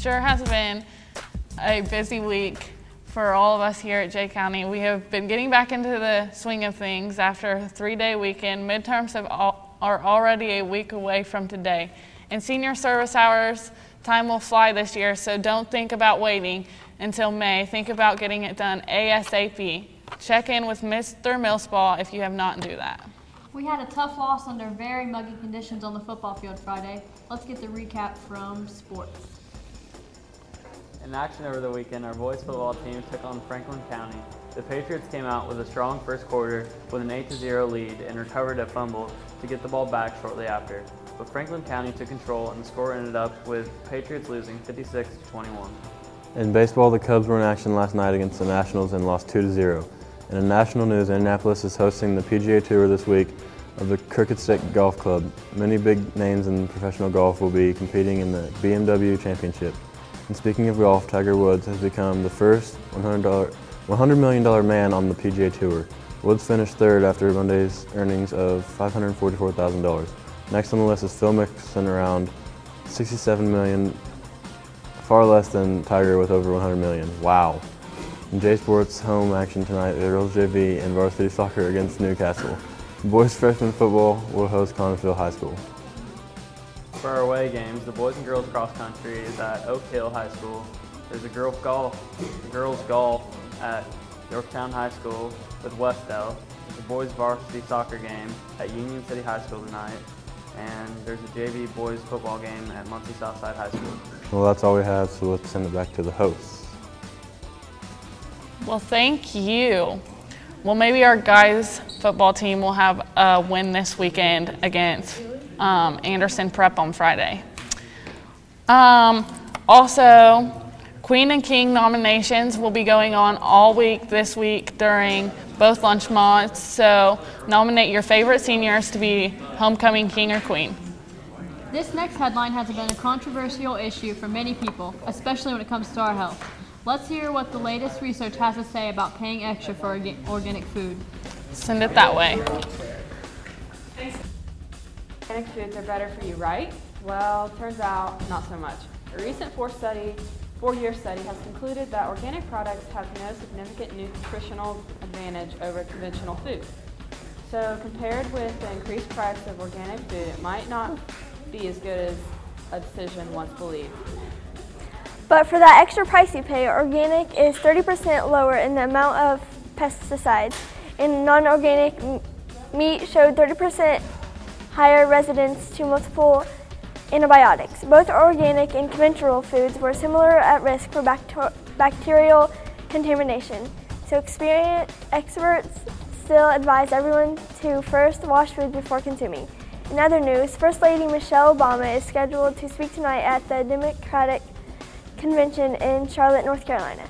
Sure has been a busy week for all of us here at Jay County. We have been getting back into the swing of things after a 3-day weekend. Midterms are already a week away from today. In senior service hours, time will fly this year, so don't think about waiting until May. Think about getting it done ASAP. Check in with Mr. Millspaw if you have not do that. We had a tough loss under very muggy conditions on the football field Friday. Let's get the recap from sports. In action over the weekend, our boys football team took on Franklin County. The Patriots came out with a strong first quarter with an 8-0 lead and recovered a fumble to get the ball back shortly after. But Franklin County took control and the score ended up with Patriots losing 56-21. In baseball, the Cubs were in action last night against the Nationals and lost 2-0. And in national news, Indianapolis is hosting the PGA Tour this week of the Crooked Stick Golf Club. Many big names in professional golf will be competing in the BMW Championship. And speaking of golf, Tiger Woods has become the first $100 million man on the PGA Tour. Woods finished third after Monday's earnings of $544,000. Next on the list is Phil Mickelson, around $67 million, far less than Tiger with over $100 million. Wow. In J Sports home action tonight, the girls JV and varsity soccer against Newcastle. Boys freshman football will host Connersville High School. For our away games, the boys and girls cross country is at Oak Hill High School. There's a girls golf at Yorktown High School with Westdale. There's a boys varsity soccer game at Union City High School tonight. And there's a JV boys football game at Muncie Southside High School. Well, that's all we have, so let's send it back to the hosts. Well, thank you. Well, maybe our guys' football team will have a win this weekend against Anderson Prep on Friday. Also, Queen and King nominations will be going on all week this week during both lunch months, so nominate your favorite seniors to be homecoming king or queen. This next headline has been a controversial issue for many people, especially when it comes to our health. Let's hear what the latest research has to say about paying extra for organic food. Send it that way. Organic foods are better for you, right? Well, turns out not so much. A recent four-year study has concluded that organic products have no significant nutritional advantage over conventional food. So compared with the increased price of organic food, it might not be as good as a decision once believed. But for that extra price you pay, organic is 30% lower in the amount of pesticides, and non-organic meat showed 30% higher resistance to multiple antibiotics. Both organic and conventional foods were similar at risk for bacterial contamination. So experts still advise everyone to first wash food before consuming. In other news, First Lady Michelle Obama is scheduled to speak tonight at the Democratic Convention in Charlotte, North Carolina.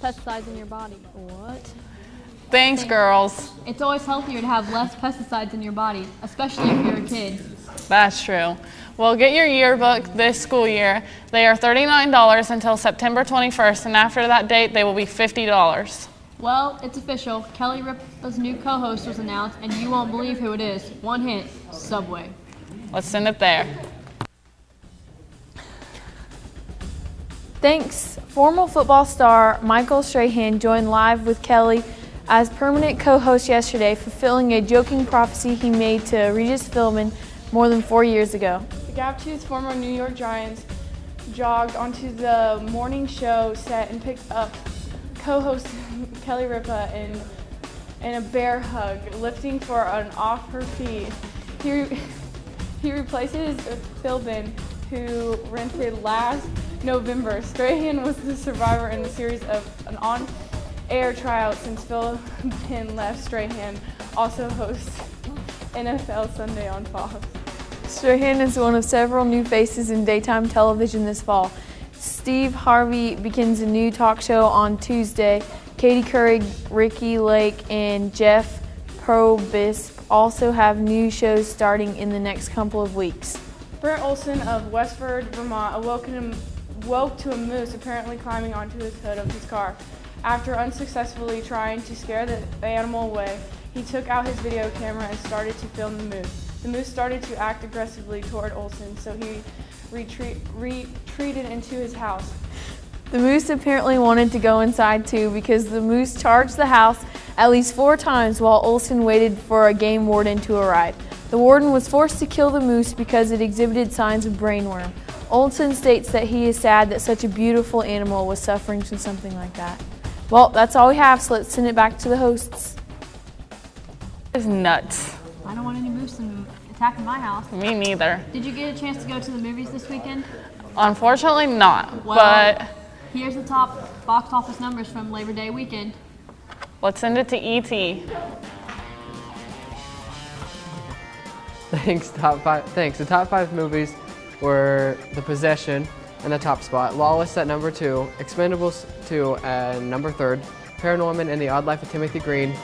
Pesticides in your body. What? Thanks, girls. It's always healthier to have less pesticides in your body, especially if you're a kid. That's true. Well, get your yearbook this school year. They are $39 until September 21st, and after that date, they will be $50. Well, it's official. Kelly Ripa's new co-host was announced, and you won't believe who it is. One hint, Subway. Let's send it there. Thanks. Former football star Michael Strahan joined live with Kelly as permanent co-host yesterday, fulfilling a joking prophecy he made to Regis Philbin more than 4 years ago. The Gap-Toothed former New York Giants jogged onto the morning show set and picked up co-host Kelly Ripa in a bear hug, lifting for an off her feet. He replaces Philbin, who rented last November. Strahan was the survivor in a series of an on-air tryout since Philbin left. Strahan also hosts NFL Sunday on Fox. Strahan is one of several new faces in daytime television this fall. Steve Harvey begins a new talk show on Tuesday. Katie Couric, Ricky Lake, and Jeff Probst also have new shows starting in the next couple of weeks. Brent Olson of Westford, Vermont woke to a moose apparently climbing onto his hood of his car. After unsuccessfully trying to scare the animal away, he took out his video camera and started to film the moose. The moose started to act aggressively toward Olsen, so he retreated into his house. The moose apparently wanted to go inside too because the moose charged the house at least 4 times while Olsen waited for a game warden to arrive. The warden was forced to kill the moose because it exhibited signs of brainworm. Olsen states that he is sad that such a beautiful animal was suffering from something like that. Well, that's all we have, so let's send it back to the hosts. It's nuts. I don't want any moose attacking my house. Me neither. Did you get a chance to go to the movies this weekend? Unfortunately not, Well, but here's the top box office numbers from Labor Day weekend. let's send it to E.T. Thanks. The top 5 movies were The Possession in the top spot, Lawless at number 2, Expendables 2 at number 3rd, Paranorman and the Odd Life of Timothy Green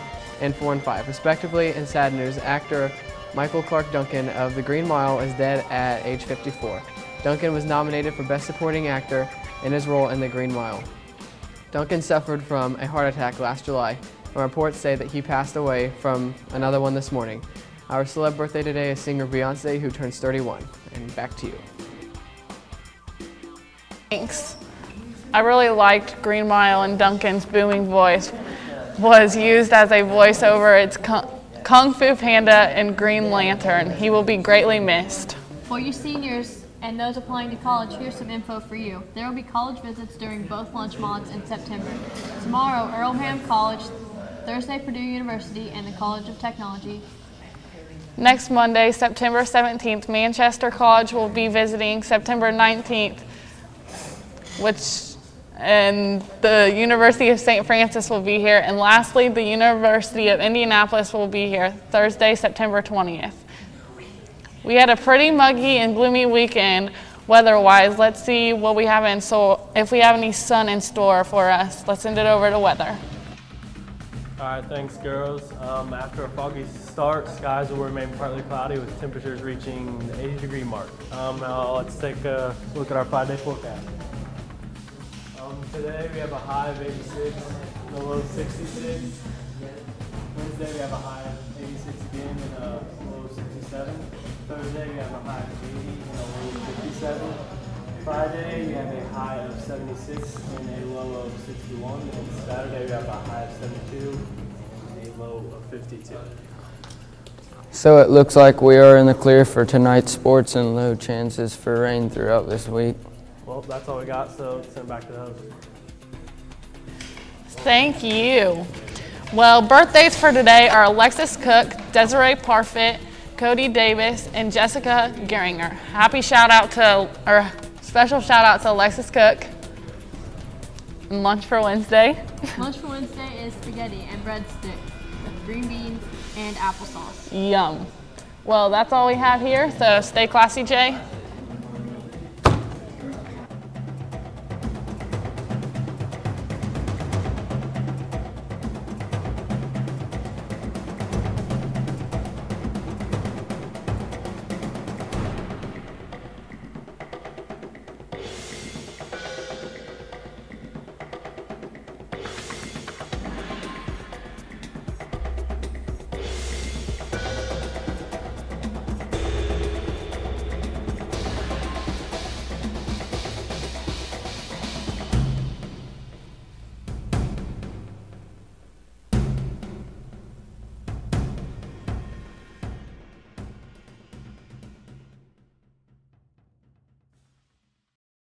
in 4 and 5, respectively. In sad news, actor Michael Clark Duncan of The Green Mile is dead at age 54. Duncan was nominated for Best Supporting Actor in his role in The Green Mile. Duncan suffered from a heart attack last July, and reports say that he passed away from another one this morning. Our celeb birthday today is singer Beyonce, who turns 31. And back to you. Thanks. I really liked Green Mile, and Duncan's booming voice was used as a voiceover. It's Kung Fu Panda and Green Lantern. He will be greatly missed. For you seniors and those applying to college, here's some info for you. There will be college visits during both lunch months in September. Tomorrow, Earlham College, Thursday, Purdue University, and the College of Technology. Next Monday, September 17th, Manchester College will be visiting. September 19th, and the University of St. Francis will be here. And lastly, the University of Indianapolis will be here Thursday, September 20th. We had a pretty muggy and gloomy weekend weather-wise. Let's see what we have in store, if we have any sun in store for us. Let's send it over to weather. All right, thanks, girls. After a foggy start, skies will remain partly cloudy with temperatures reaching the 80-degree mark. Now let's take a look at our 5-day forecast. Today we have a high of 86, a low of 66. Wednesday we have a high of 86 again and a low of 67. Thursday we have a high of 80 and a low of 57. Friday we have a high of 76 and a low of 61. And Saturday we have a high of 72 and a low of 52. So it looks like we are in the clear for tonight's sports and low chances for rain throughout this week. Well, that's all we got, so send it back to the host. Thank you. Well, birthdays for today are Alexis Cook, Desiree Parfit, Cody Davis, and Jessica Geringer. Special shout out to Alexis Cook. And lunch for Wednesday. Lunch for Wednesday is spaghetti and breadsticks with green beans and applesauce. Yum. Well, that's all we have here, so stay classy, Jay.